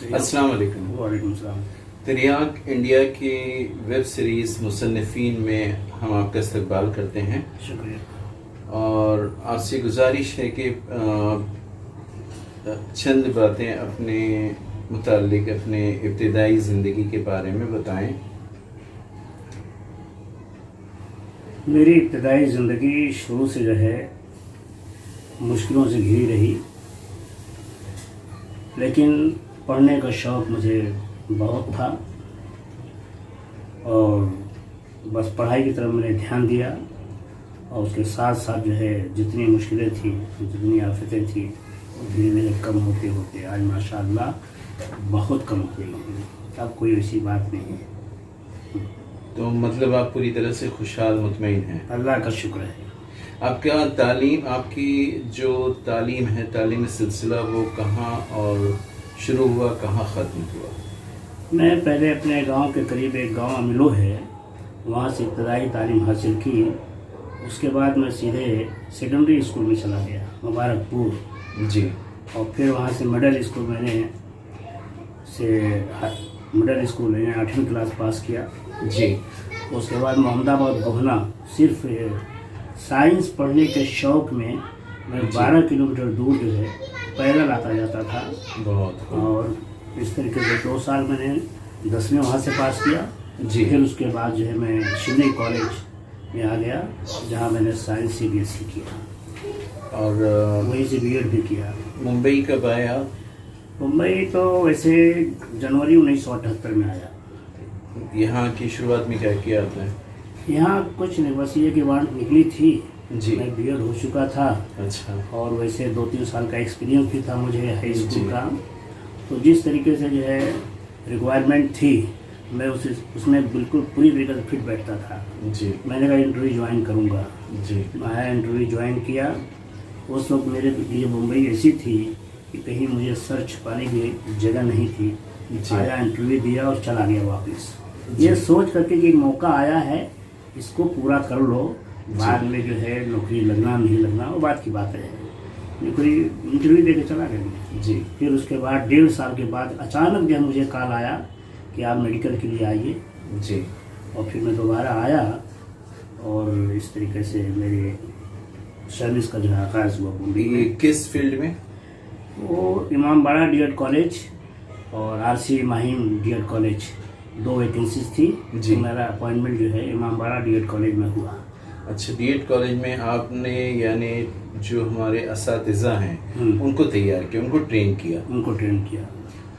अस्सलाम वालेकुम। वालेकुम सलाम। तिरयाक इंडिया की वेब सीरीज़ मुसन्निफ़ीन में हम आपका इस्तकबाल करते हैं शुक्रिया। और आपसे गुजारिश है कि चंद बातें अपने मुताल्लिक अपने इब्तिदाई ज़िंदगी के बारे में बताएं। मेरी इब्तिदाई ज़िंदगी शुरू से जो है मुश्किलों से घिरी रही, लेकिन पढ़ने का शौक़ मुझे बहुत था और बस पढ़ाई की तरफ मैंने ध्यान दिया और उसके साथ साथ जो है जितनी मुश्किलें थी, जितनी आफतें थी, धीरे धीरे कम होते होते आज माशाअल्लाह बहुत कम हो गई हैं। अब कोई ऐसी बात नहीं है। तो मतलब आप पूरी तरह से खुशहाल मुतमईन हैं? अल्लाह का शुक्र है। आपका तालीम, आपकी जो तालीम है, तालीमी सिलसिला वो कहाँ और शुरू हुआ, कहाँ ख़त्म हुआ? मैं पहले अपने गांव के करीब एक गांव अमिलो है, वहाँ से इब्तदाई तालीम हासिल की। उसके बाद मैं सीधे सेकेंडरी स्कूल में चला गया, मुबारकपुर जी। और फिर वहाँ से मिडिल स्कूल मैंने मिडिल स्कूल मैंने 8वीं क्लास पास किया। जी। उसके बाद मोहम्मदाबाद गोहना, सिर्फ साइंस पढ़ने के शौक़ में मैं 12 किलोमीटर दूर जो है पैदल आता जाता था। बहुत। और इस तरीके से 2 साल मैंने 10वीं वहाँ से पास किया। जी। फिर उसके बाद जो है मैं शिवनी कॉलेज में आ गया, जहाँ मैंने साइंस से BSc किया और वहीं से BEd भी किया। मुंबई कब आया? मुंबई तो वैसे जनवरी 1978 में आया। यहाँ की शुरुआत में क्या किया आपने? यहाँ कुछ नहीं, बस ये कि वारंट निकली थी जी। मैं BEd हो चुका था। अच्छा। और वैसे 2-3 साल का एक्सपीरियंस भी था मुझे हाई स्कूल का। तो जिस तरीके से जो है रिक्वायरमेंट थी, मैं उसमें बिल्कुल पूरी तरीके से फिट बैठता था। जी। मैंने कहा इंटरव्यू ज्वाइन करूँगा। जी। मैं इंटरव्यू ज्वाइन किया। उस वक्त मेरे लिए मुंबई ऐसी थी कि कहीं मुझे सर छुपाने की जगह नहीं थी। आया, इंटरव्यू दिया और चला गया वापस, ये सोच करके कि मौका आया है, इसको पूरा कर लो, बाद में जो है नौकरी लगना नहीं लगना वो बात की बात है। कोई इंटरव्यू देके चला गया जी। फिर उसके बाद 1.5 साल के बाद अचानक जो मुझे कॉल आया कि आप मेडिकल के लिए आइए। जी। और फिर मैं दोबारा आया और इस तरीके से मेरे सर्विस का जो है आगाज़ हुआ मुंबई में। किस फील्ड में? वो इमामबाड़ा DEd कॉलेज और RC Mahim DEd college, 2 vacancies थी। तो मेरा अपॉइंटमेंट जो है इमामबाड़ा DEd कॉलेज में हुआ। अच्छा, DEd कॉलेज में आपने यानी जो हमारे असातिज़ा हैं उनको तैयार किया, उनको ट्रेन किया।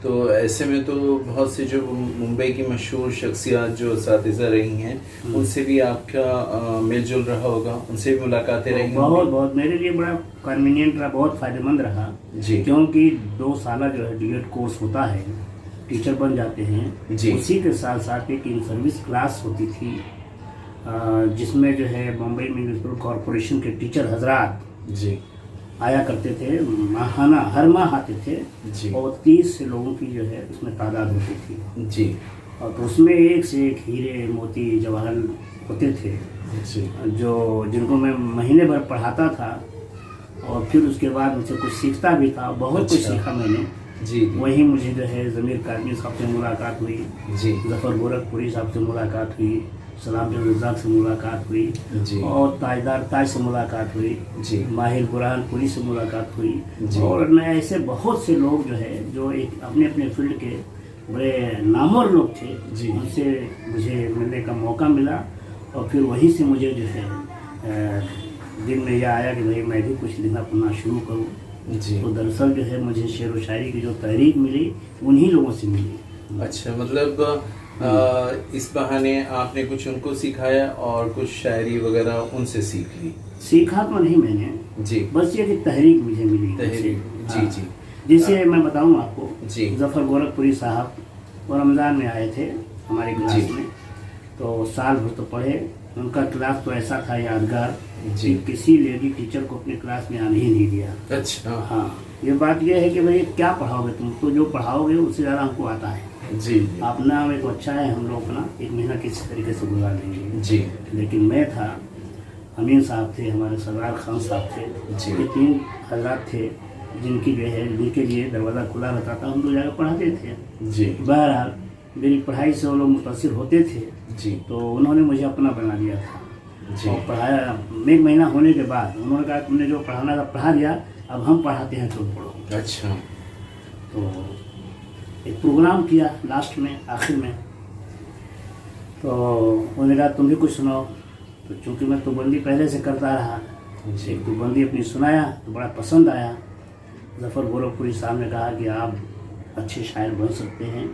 तो ऐसे में तो बहुत से जो मुंबई की मशहूर शख्सियात जो असातिज़ा रही हैं उनसे भी आपका मेलजोल रहा होगा, उनसे भी मुलाकातें रही? बहुत मेरे लिए बड़ा कन्वीनियंट रहा, बहुत फ़ायदेमंद रहा जी। क्योंकि 2 साल जो है DEd कोर्स होता है, टीचर बन जाते हैं जी। उसी के साथ साथ एक इन सर्विस क्लास होती थी जिसमें जो है मुंबई म्यूनिसिपल कॉरपोरेशन के टीचर हजरात जी आया करते थे, माहाना हर माह आते थे जी। और 30 लोगों की जो है उसमें तादाद होती थी जी। और तो उसमें एक से एक हीरे मोती जवाहर होते थे जी। जिनको मैं महीने भर पढ़ाता था और फिर उसके बाद मुझसे कुछ सीखता भी था। बहुत कुछ सीखा मैंने जी। वहीं मुझे जो है ज़मीर कादमी साहब से मुलाकात हुई जी। ज़फ़र गोरखपुरी साहब से मुलाकात हुई, सलाम रज़ाक से मुलाकात हुई जी। और ताजदार ताज से मुलाकात हुई जी। माहिर बुरहानपुरी से मुलाकात हुई जी। और मैं ऐसे बहुत से लोग जो है जो एक अपने अपने फील्ड के बड़े नामवर लोग थे जी। उनसे मुझे मिलने का मौका मिला और फिर वहीं से मुझे जो है दिन में यह आया कि भाई मैं भी कुछ लिखना पढ़ना शुरू करूँ जी। तो दरअसल जो है मुझे शेर व शायरी की जो तहरीक मिली उन्हीं लोगों से मिली। अच्छा, मतलब इस बहाने आपने कुछ उनको सिखाया और कुछ शायरी वगैरह उनसे सीख ली? सीखा तो नहीं मैंने जी, बस ये कि तहरीक मुझे मिली। तहरीक जी जी। जिसे मैं बताऊं आपको जी। ज़फ़र गोरखपुरी साहब वो रमज़ान में आए थे हमारे क्लास में, तो साल भर तो पढ़े। उनका क्लास तो ऐसा था यादगार जी, किसी लेडी टीचर को अपने क्लास में आने ही नहीं दिया। अच्छा। हाँ, ये बात यह है कि भाई क्या पढ़ाओगे तुम, तो जो पढ़ाओगे उससे ज़्यादा हमको आता है जी। अपना एक अच्छा है, हम लोग अपना एक महीना किसी तरीके से गुजार लेंगे जी। लेकिन मैं था, अमीन साहब थे, हमारे सरदार खान साहब थे, ये 3 हजरात थे जिनकी जो है जिनके लिए दरवाज़ा खुला रहता था हम लोग जाकर पढ़ाते थे जी। बहरहाल मेरी पढ़ाई से वो लोग मुतासिर होते थे जी। तो उन्होंने मुझे अपना बना दिया था जी। और पढ़ाया। 1 महीना होने के बाद उन्होंने कहा तुमने जो पढ़ाना था पढ़ा दिया, अब हम पढ़ाते हैं तुम पढ़ो। अच्छा। तो एक प्रोग्राम किया लास्ट में, आखिर में, तो उन्होंने कहा तुम भी कुछ सुनाओ। तो चूँकि मैं तुकबंदी पहले से करता रहा, एक तुकबंदी अपनी सुनाया तो बड़ा पसंद आया। ज़फ़र गोरखपुरी साहब ने कहा कि आप अच्छे शायर बन सकते हैं,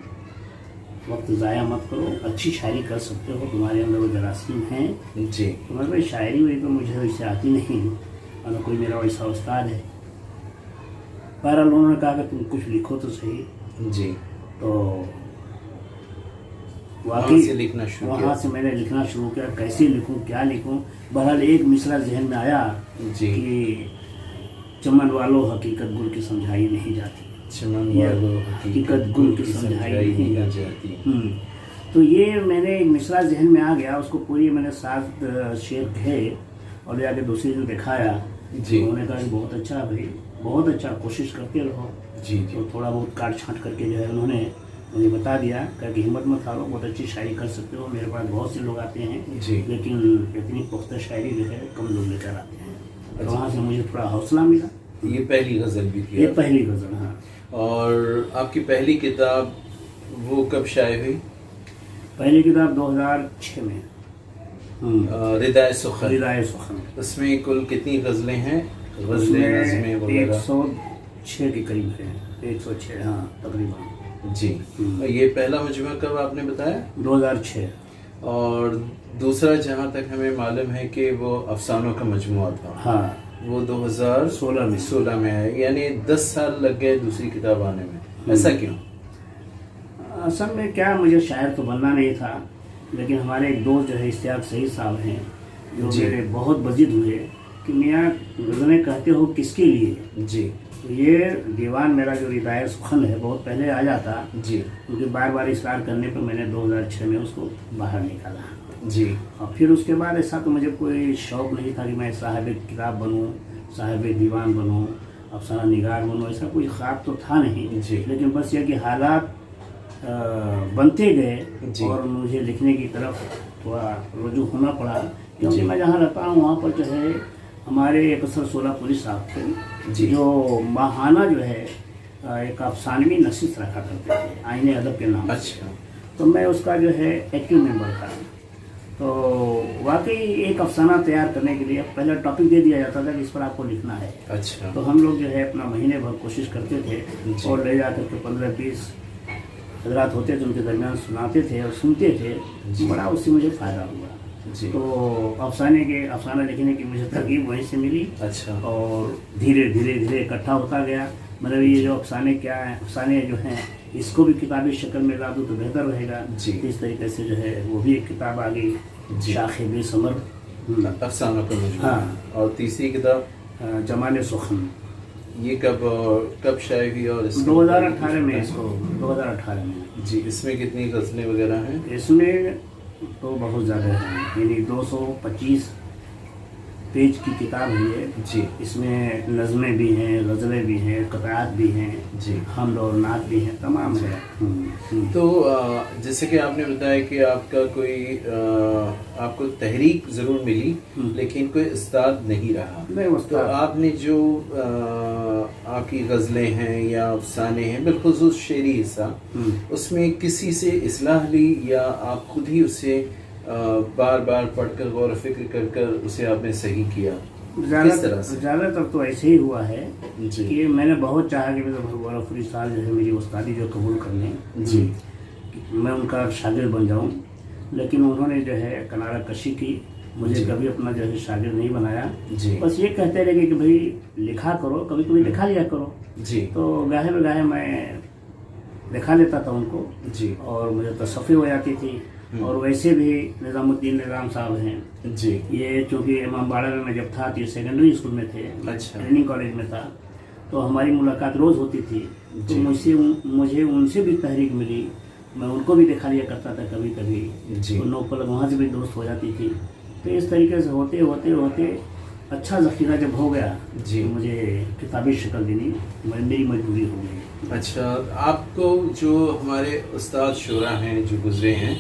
वक्त ज़ाया मत करो, अच्छी शायरी कर सकते हो, तुम्हारे अंदर वो जरासीम हैं। जी। तो मैं भाई शायरी हुई तो मुझे वैसे आती नहीं और कोई मेरा वैसा उस्ताद है। बहरहाल उन्होंने कहा कि तुम कुछ लिखो तो सही। जी। तो वहाँ से लिखना शुरू किया। वहाँ से मैंने लिखना शुरू किया, कैसे लिखूं, क्या लिखूं। बहरहाल एक मिसरा जहन में आया जी। कि चमन वालों हकीकत गुल की समझाई नहीं जाती, चमन वालों हकीकत गुल की समझाई नहीं जाती। तो ये मैंने एक मिसरा जहन में आ गया, उसको पूरी मैंने 7 शेर कहे और जाके दूसरी जो दिखाया। जी। तो उन्होंने कहा कि बहुत अच्छा भाई, बहुत अच्छा, कोशिश करते रहो। जी। तो थोड़ा बहुत काट छाँट करके जो है उन्होंने मुझे बता दिया कि हिम्मत मत हारो, बहुत अच्छी शायरी कर सकते हो, मेरे पास बहुत से लोग आते हैं जी। लेकिन इतनी पुख्ता शायरी जो है कम लोग लेकर आते हैं। तो वहाँ से मुझे थोड़ा हौसला मिला। ये पहली गज़ल भी थी? ये पहली गज़ल, हाँ। और आपकी पहली किताब वो कब शाये हुई? पहली किताब 2006 में, रिदाए सुखन। रिदाए सुखन। उसमें कुल कितनी गज़लें हैं? उसमें 106 के करीब है, 106, हाँ तकरीबन। जी। ये पहला मजमुआ कब आपने बताया? 2006। और दूसरा जहाँ तक हमें मालूम है कि वो अफसानों का मजमुआ था। हाँ, वो 2016 में है, यानी 10 साल लग गए दूसरी किताब आने में। ऐसा क्यों? असल में क्या, मुझे शायर तो बनना नहीं था, लेकिन हमारे एक दोस्त जो है इश्तियाक सईद साहब हैं, जो मेरे बहुत बजिद हुए कि मियाँ गज़लें कहते हो किसके लिए? जी। तो ये दीवान मेरा जो रिदाए सुखन है बहुत पहले आ जाता जी, क्योंकि बार बार इसरार करने पर मैंने 2006 में उसको बाहर निकाला जी। और फिर उसके बाद ऐसा तो मुझे कोई शौक़ नहीं था कि मैं साहिब किताब बनूं, साहिब दीवान बनूं, अफसाना निगार बनूं, ऐसा कोई ख्वाब तो था नहीं जी। लेकिन बस ये कि हालात बनते गए और मुझे लिखने की तरफ थोड़ा रुजू होना पड़ा, क्योंकि मैं जहाँ रहता हूँ वहाँ पर जो है हमारे 116 पुलिस साहब थे जो माहाना जो है एक अफसानवी नशीस रखा करते थे, आईने अदब के नाम। अच्छा। तो मैं उसका जो है एक्टिव मेंबर था। तो वाकई एक अफसाना तैयार करने के लिए पहले टॉपिक दे दिया जाता था कि इस पर आपको लिखना है। अच्छा। तो हम लोग जो है अपना महीने भर कोशिश करते थे और ले जाकर के 15-20 हजरात होते थे, उनके दरमियान सुनाते थे और सुनते थे। बड़ा उससे मुझे फ़ायदा हुआ जी। तो अफसाना लिखने की मुझे तरकीब वहीं से मिली। अच्छा। और धीरे धीरे इकट्ठा होता गया। मतलब ये जो अफसाने क्या हैं, अफसाने जो हैं इसको भी किताबी शक्ल में ला दूँ तो बेहतर रहेगा जी। इस तरीके से जो है वो भी एक किताब आ गई, शाखे बेसमर अफसाना का मजमूआ। हाँ। और तीसरी किताब जमाल सुखन, ये कब शाये हुई? और 2018 में, इसको 2018 में जी। इसमें कितनी गज़लें वगैरह हैं? इसमें तो बहुत ज़्यादा है, यानी 225 पेज की किताब है ये जी। इसमें नज़में भी हैं, गज़लें भी हैं, क़ताआत भी हैं जी, हमद और नात भी हैं, तमाम है। तो जैसे कि आपने बताया कि आपका कोई आपको तहरीक ज़रूर मिली लेकिन कोई उस्ताद नहीं रहा। नहीं उस्ताद। तो आपने जो आपकी गज़लें हैं या अफसाने हैं, बिलखुसूस शेरी हिस्सा, उसमें किसी से इस्लाह ली या आप खुद ही उसे बार बार पढ़कर गौर फिक्र कर कर उसे आपने सही किया? ज़्यादातर तो ऐसे ही हुआ है कि मैंने बहुत चाहा कि गोरखपुरी साहब जो है मेरी उस्तादी जो कबूल कर लें जी, मैं उनका शागिर्द बन जाऊं, लेकिन उन्होंने जो है किनारा कशी की, मुझे कभी अपना जो है शागिर्द नहीं बनाया जी। बस ये कहते रहे कि भाई लिखा करो, कभी कभी लिखा लिया करो जी। तो गाहे में गाहे मैं लिखा लेता था उनको जी, और मुझे तसफ़ी हो जाती थी। और वैसे भी निज़ामुद्दीन निज़ाम साहब हैं जी, ये चूँकि इमामबाड़ा में मैं जब था तो सेकेंडरी स्कूल में थे, अच्छा, ट्रेनिंग कॉलेज में था, तो हमारी मुलाकात रोज़ होती थी। तो मुझे उनसे भी तहरीक मिली, मैं उनको भी दिखा लिया करता था कभी कभी, तो नौपलक वहाँ से भी दोस्त हो जाती थी। तो इस तरीके से होते होते होते अच्छा ज़ख़ीरा जब हो गया जी, तो मुझे किताबी शक्ल देनी मेरी मजबूरी हो गई। अच्छा, आपको जो हमारे उस्ताद शुरा हैं जो गुजरे हैं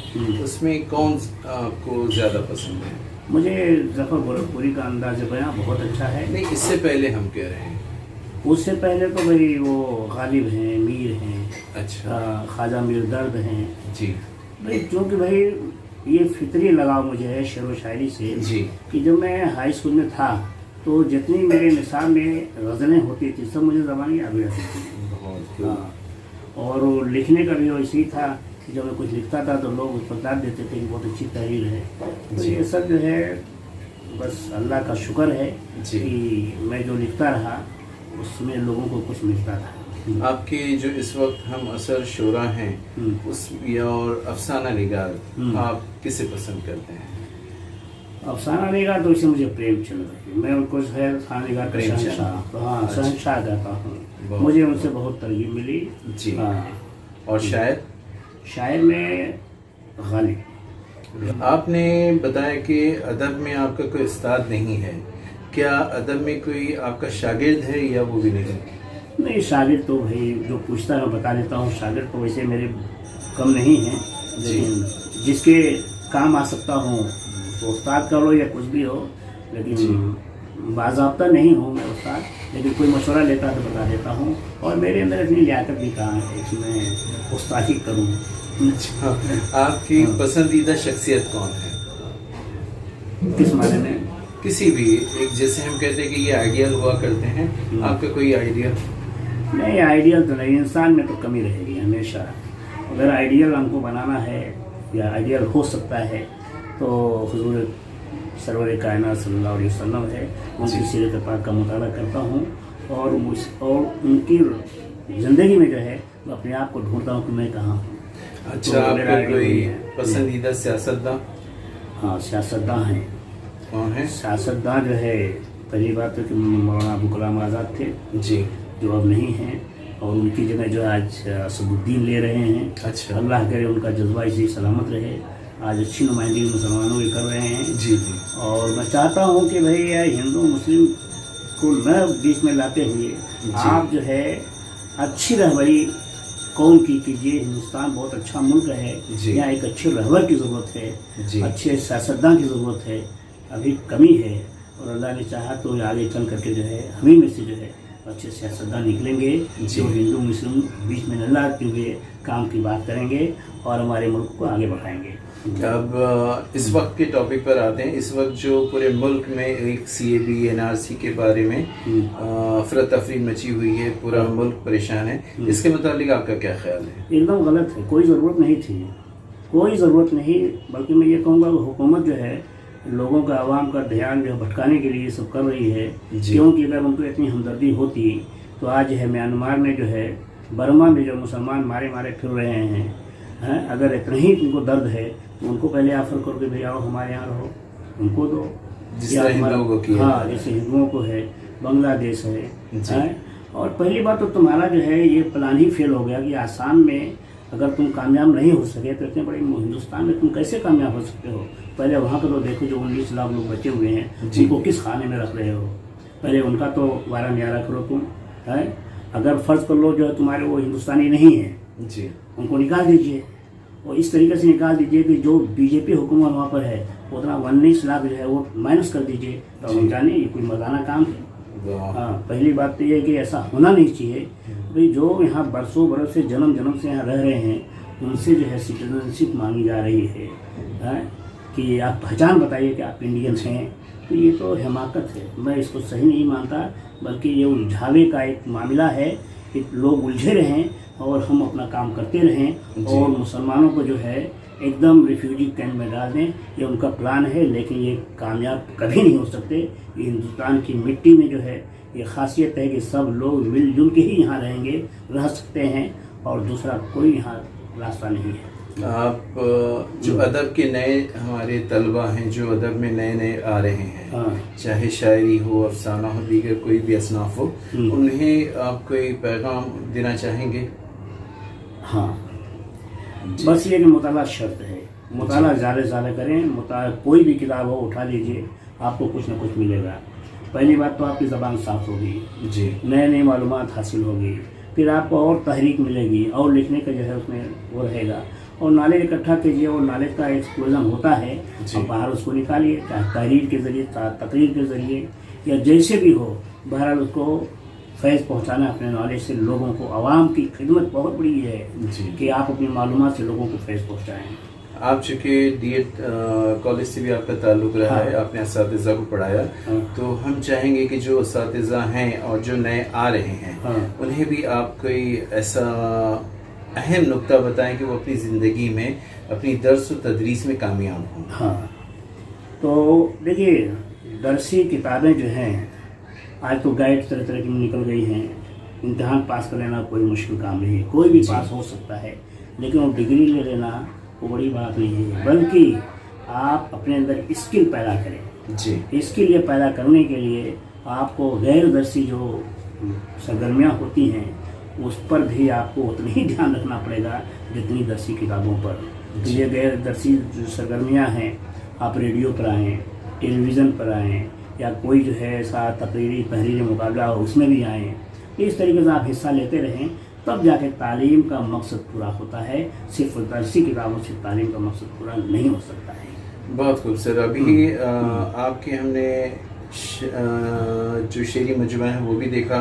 उसमें कौन आपको ज़्यादा पसंद है? मुझे ज़फ़र गोरखपुरी का अंदाज़ बयां बहुत अच्छा है। नहीं, इससे पहले हम कह रहे हैं। उससे पहले तो भाई वो गालिब हैं, मीर हैं, अच्छा, ख्वाजा मीर दर्द हैं जी भाई। क्योंकि भाई ये फितरी लगाव मुझे है शेर व शायरी से जी, कि जब मैं हाई स्कूल में था तो जितनी मेरे निसाब में गज़लें होती थी सब मुझे ज़बानी याद रहती थी। बहुत हाँ, और वो लिखने का भी वैसे ही था कि जब मैं कुछ लिखता था तो लोग उस पर दाद देते थे कि बहुत अच्छी तहरीर है। तो ये सब जो है बस अल्लाह का शुक्र है जी। कि मैं जो लिखता रहा उसमें लोगों को कुछ मिलता था। आपके जो इस वक्त हम असर शुरा हैं उस और अफसाना निगार, आप किसे पसंद करते हैं? अफसाना निगार तो इसे मुझे प्रेमचंद है, मैं उनको है अफसाना निगार का शहंशाह, हाँ शहंशाह कहता हूँ। मुझे उनसे बहुत तरजीह मिली जी। हाँ। और शायर? शायर में गालिब। आपने बताया कि अदब में आपका कोई उस्ताद नहीं है, क्या अदब में कोई आपका शागिर्द है या वो भी नहीं? नहीं, शागिर्द तो भाई जो पूछता है मैं बता देता हूँ। शागिर्द तो वैसे मेरे कम नहीं हैं, लेकिन जिसके काम आ सकता हूँ तो उस्ताद का हो या कुछ भी हो, लेकिन बाज़ाब्ता नहीं हूँ मैं उस्ताद, लेकिन कोई मशवरा लेता है तो बता देता हूँ। और मेरे अंदर इतनी लियाकत भी कहाँ है कि मैं उस्तादी करूँ। अच्छा, आपकी पसंदीदा शख्सियत कौन है? किस माने में? किसी भी एक, जैसे हम कहते हैं कि ये आइडियल हुआ करते हैं, आपका कोई आइडियल? नहीं, आइडियल तो नहीं, इंसान में तो कमी रहेगी हमेशा। अगर आइडियल हमको बनाना है या आइडियल हो सकता है तो हुजूर सरवर कायनात सल्लल्लाहु अलैहि वसल्लम है, उनकी सीरत पाक का मुताला करता हूँ और उनकी ज़िंदगी में जो है मैं अपने आप को ढूंढता हूँ कि मैं कहाँ हूँ। अच्छा, आपका कोई पसंदीदा सियासतदान? हाँ, सियासतदान हैं। कौन है? सियासतदान जो है, पहली बात तो कि मौलाना अबुल कलाम आज़ाद थे जी, जो अब नहीं हैं, और उनकी जगह जो आज असदुद्दीन ले रहे हैं। अच्छा, अल्लाह करे उनका जज्बा इसी सलामत रहे। आज अच्छी नुमाइंदगी मुसलमानों की कर रहे हैं। जी जी। और मैं चाहता हूँ कि भाई हिंदू मुस्लिम को न बीच में लाते हुए आप जो है अच्छी रहबरी कौम की कीजिए। हिंदुस्तान बहुत अच्छा मुल्क है, यहाँ एक अच्छे रहबर की ज़रूरत है, अच्छे सियासतदान की ज़रूरत है, अभी कमी है। और अल्लाह ने चाहा तो आगे चल करके जो है हमें में से जो है अच्छे सियासतदान निकलेंगे जो हिंदू मुस्लिम बीच में न लाते हुए काम की बात करेंगे और हमारे मुल्क को आगे बढ़ाएंगे। अब इस वक्त के टॉपिक पर आते हैं। इस वक्त जो पूरे मुल्क में एक CAB NRC के बारे में अफरा तफरी मची हुई है, पूरा मुल्क परेशान है, इसके मुतालिक आपका क्या ख्याल है? एकदम गलत है, कोई ज़रूरत नहीं थी, कोई ज़रूरत नहीं। बल्कि मैं ये कहूँगा हुकूमत जो है लोगों का, आवाम का ध्यान जो भटकाने के लिए सब कर रही है। क्योंकि अगर उनको इतनी हमदर्दी होती तो आज है म्यांमार में जो है, बर्मा में जो मुसलमान मारे मारे फिर रहे हैं, अगर इतना ही उनको दर्द है तो उनको पहले ऑफर करो कि भाई आओ हमारे यहाँ रहो, उनको दो। हाँ, जैसे हिंदुओं को है, बांग्लादेश है। और पहली बात तो तुम्हारा जो है ये प्लान ही फेल हो गया कि आसाम में अगर तुम कामयाब नहीं हो सके तो इतने बड़े हिंदुस्तान में तुम कैसे कामयाब हो सकते हो? पहले वहाँ पर तो देखो जो 19 लाख लोग बचे हुए हैं उनको किस खाने में रख रहे हो? पहले उनका तो वारा न्यारा करो तुम, है। अगर फर्ज कर लो जो है तुम्हारे वो हिंदुस्तानी नहीं है जी, उनको निकाल दीजिए और इस तरीके से निकाल दीजिए कि जो बीजेपी हुकूमत वहाँ पर है उतना 19 लाख जो है वो माइनस कर दीजिए। तो हम जाने ये कोई मर्दाना काम है। हाँ, पहली बात तो ये है कि ऐसा होना नहीं चाहिए। भाई जो यहाँ बरसों बरस से जन्म से यहाँ रह रहे हैं उनसे जो है सिटीजनशिप मांगी जा रही है, कि आप पहचान बताइए कि आप इंडियंस हैं। तो ये तो हिमाकत है, मैं इसको सही नहीं मानता। बल्कि ये उलझावे का एक मामला है कि लोग उलझे रहें और हम अपना काम करते रहें और मुसलमानों को जो है एकदम रिफ्यूजी कैंप में डाल दें। ये उनका प्लान है, लेकिन ये कामयाब कभी नहीं हो सकते। ये हिंदुस्तान की मिट्टी में जो है ये खासियत है कि सब लोग मिलजुल के ही यहाँ रहेंगे, रह सकते हैं और दूसरा कोई यहाँ रास्ता नहीं है। आप जो अदब के नए हमारे तलबा हैं जो अदब में नए नए आ रहे हैं, चाहे शायरी हो, अफसाना हो, दीगर कोई भी असनाफ हो, उन्हें आप कोई पैगाम देना चाहेंगे? हाँ, बस ये कि मुताला शर्त है, मुताला ज़्यादा से ज़्यादा करें। कोई भी किताब हो उठा लीजिए, आपको कुछ ना कुछ मिलेगा। पहली बात तो आपकी ज़बान साफ होगी जी, नए नए मालूमात हासिल होगी, फिर आपको और तहरीक मिलेगी और लिखने का जो है उसमें वो रहेगा, और नॉलेज इकट्ठा कीजिए और नॉलेज का एक्सप्लोजन होता है और बाहर उसको निकालिए, चाहे तहरीर के ज़रिए, तकरीर के ज़रिए या जैसे भी हो, बहरहाल उसको फैज़ पहुंचाना अपने नॉलेज से लोगों को। आवाम की खिदमत बहुत बड़ी है कि आप अपनी मालूमात से लोगों को फैज़ पहुंचाएं। आप चूँकि डीएड कॉलेज से भी आपका ताल्लुक़ रहा है, आपने असातिज़ा को पढ़ाया, तो हम चाहेंगे कि जो असातिज़ा हैं और जो नए आ रहे हैं उन्हें भी आप कोई ऐसा अहम नुक्ता बताएं कि वो अपनी ज़िंदगी में अपनी दर्स व तदरीस में कामयाब हों। हाँ, तो देखिए दरसी किताबें जो हैं आज तो गाइड तरह तरह की निकल गई हैं, इम्तिहान पास कर लेना कोई मुश्किल काम नहीं है, कोई भी पास हो सकता है, लेकिन वो डिग्री ले लेना वो बड़ी बात नहीं है, बल्कि आप अपने अंदर स्किल पैदा करें जी। स्किल ये पैदा करने के लिए आपको गैर दरसी जो सरगर्मियाँ होती हैं उस पर भी आपको उतना ही ध्यान रखना पड़ेगा जितनी दरसी किताबों पर। तो ये गैर दरसी जो सरगर्मियाँ हैं, आप रेडियो पर आएँ, टेलीविज़न पर आएँ, या कोई जो है ऐसा तहरीरी मुकाबला हो उसमें भी आएँ, इस तरीके से आप हिस्सा लेते रहें, तब जाके तालीम का मकसद पूरा होता है। सिर्फ दरसी किताबों से तालीम का मकसद पूरा नहीं हो सकता है। बहुत खूबसूरत। अभी आपके हमने जो शेरी मजमुआ है वो भी देखा,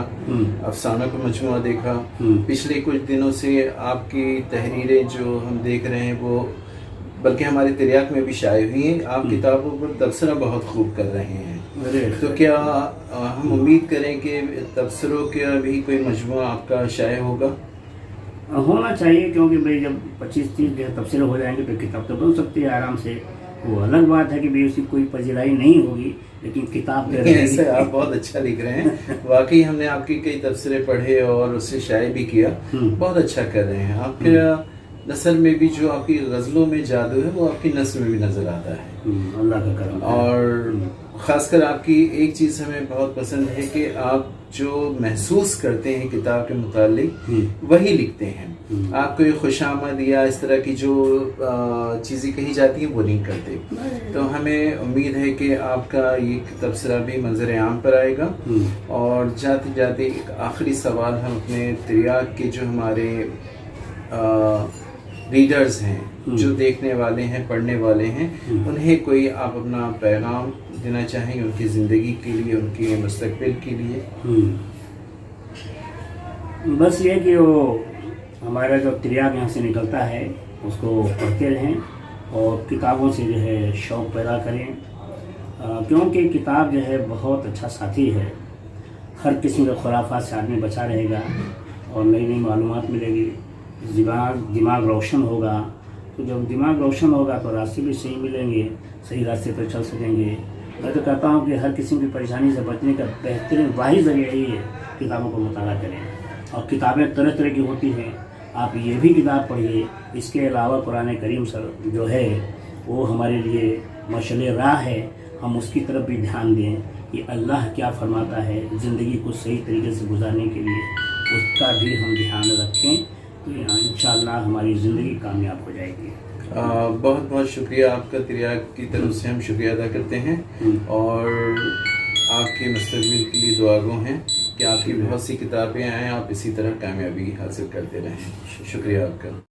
अफसानों का मजमुआ देखा, पिछले कुछ दिनों से आपकी तहरीरें जो हम देख रहे हैं वो बल्कि हमारे तिरयाक में भी शाये हुई हैं। आप किताबों पर तबसरा बहुत खूब कर रहे हैं, तो क्या हम उम्मीद करें कि तबसरों का भी कोई मजमुआ आपका शाये होगा? होना चाहिए, क्योंकि भाई जब 25-30 जो है तबसरे हो जाएंगे तो किताब तो बन सकती है आराम से। वो अलग बात है कि भाई उसकी कोई पजीराई नहीं होगी, लेकिन किताब ऐसे आप बहुत अच्छा लिख रहे हैं। वाकई हमने आपकी कई तबसरे पढ़े और उससे शाये भी किया, बहुत अच्छा कर रहे हैं। आपके नस्ल में भी जो आपकी गज़लों में जादू है वो आपकी नस्ल में भी नज़र आता है, अल्लाह का करम। और ख़ासकर आपकी एक चीज़ हमें बहुत पसंद है कि आप जो महसूस करते हैं किताब के मुतालिक वही लिखते हैं। आप कोई खुशामद या इस तरह की जो चीज़ें कही जाती हैं वो नहीं करते। तो हमें उम्मीद है कि आपका ये तबसरा भी मंजर आम पर आएगा। और जाते जाते एक आखिरी सवाल हम अपने तिरयाक के जो हमारे रीडर्स हैं, जो देखने वाले हैं, पढ़ने वाले हैं, उन्हें कोई आप अपना पैगाम देना चाहेंगे उनकी ज़िंदगी के लिए, उनके मुस्तकबिल के लिए? बस ये कि वो हमारा जो तिरयाक यहाँ से निकलता है उसको पढ़ते रहें और किताबों से जो है शौक़ पैदा करें, क्योंकि किताब जो है बहुत अच्छा साथी है। हर किस्म के खुराफात से आदमी बचा रहेगा और नई नई मालूमात मिलेगी, दिमाग रोशन होगा। तो जब दिमाग रोशन होगा तो रास्ते भी सही मिलेंगे, सही रास्ते पर चल सकेंगे। मैं तो कहता हूँ कि हर किस्म की परेशानी से बचने का बेहतरीन वाहिद ज़रिया यही है, किताबों को मुताला करें। और किताबें तरह तरह की होती हैं, आप ये भी किताब पढ़िए। इसके अलावा कुरान करीम सर जो है वो हमारे लिए मशअले राह है, हम उसकी तरफ भी ध्यान दें कि अल्लाह क्या फरमाता है ज़िंदगी को सही तरीके से गुजारने के लिए, उसका भी हम ध्यान रखें, तो इंशाअल्लाह हमारी ज़िंदगी कामयाब हो जाएगी। बहुत बहुत शुक्रिया आपका, तिरयाक की तरफ से हम शुक्रिया अदा करते हैं और आपके मुस्तकबिल के लिए दुआगो हैं कि आपकी बहुत सी किताबें आएँ, आप इसी तरह कामयाबी हासिल करते रहें। शुक्रिया आपका।